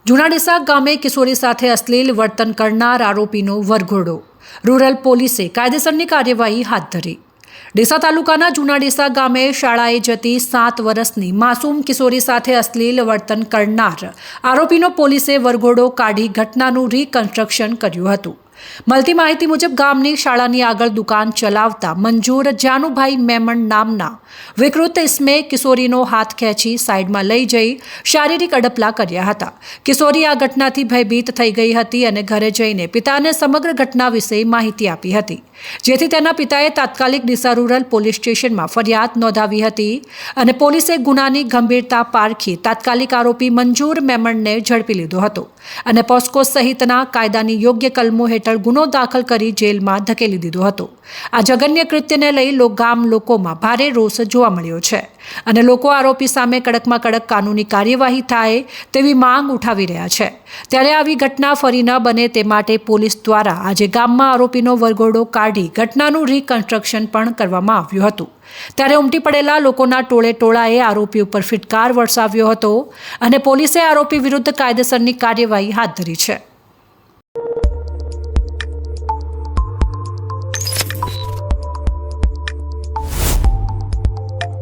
જુનાડીસા ગામે કિશોરી સાથે અશ્લીલ વર્તન કરનાર આરોપીનો વરઘોડો. રૂરલ પોલીસે કાયદેસરની કાર્યવાહી હાથ ધરી. ડીસા તાલુકાના જુનાડીસા ગામે શાળાએ જતી 7 વર્ષની માસૂમ કિશોરી સાથે અશ્લીલ વર્તન કરનાર આરોપીનો પોલીસે વરઘોડો કાઢી ઘટનાનું રિકન્સ્ટ્રક્શન કર્યું હતું. મળતી માહિતી મુજબ ગામની શાળાની આગળ દુકાન ચલાવતા મંજૂર જાનુભાઈ મેમણ નામના વિકૃત ઇસમે કિશોરીનો હાથ ખેંચી સાઈડમાં લઈ જઈ શારીરિક અડપલા કર્યા હતા. કિશોરી આ ઘટનાથી ભયભીત થઈ ગઈ હતી અને ઘરે જઈને પિતાને સમગ્ર ઘટના વિશે માહિતી આપી હતી, જેથી તેના પિતાએ તાત્કાલિક ડીસા રૂરલ પોલીસ સ્ટેશનમાં ફરિયાદ નોંધાવી હતી અને પોલીસે ગુનાની ગંભીરતા પારખી તાત્કાલિક આરોપી મંજૂર મેમણને ઝડપી લીધો હતો અને પોસ્કો સહિતના કાયદાની યોગ્ય કલમો હેઠળ ગુનો દાખલ કરી જેલમાં ધકેલી દીધો હતો. આ જઘન્ય કૃત્યને લઈ ગામ લોકોમાં ભારે રોષ જોવા મળ્યો છે અને લોકો આરોપી સામે કડકમાં કડક કાનૂની કાર્યવાહી થાય તેવી માંગ ઉઠાવી રહ્યા છે. ત્યારે આવી ઘટના ફરી ન બને તે માટે પોલીસ દ્વારા આજે ગામમાં આરોપીનો વરઘોડો કાઢી ઘટનાનું રિકન્સ્ટ્રક્શન પણ કરવામાં આવ્યું હતું. ત્યારે ઉમટી પડેલા લોકોના ટોળાએ આરોપી ઉપર ફિટકાર વરસાવ્યો હતો અને પોલીસે આરોપી વિરુદ્ધ કાયદેસરની કાર્યવાહી હાથ ધરી છે.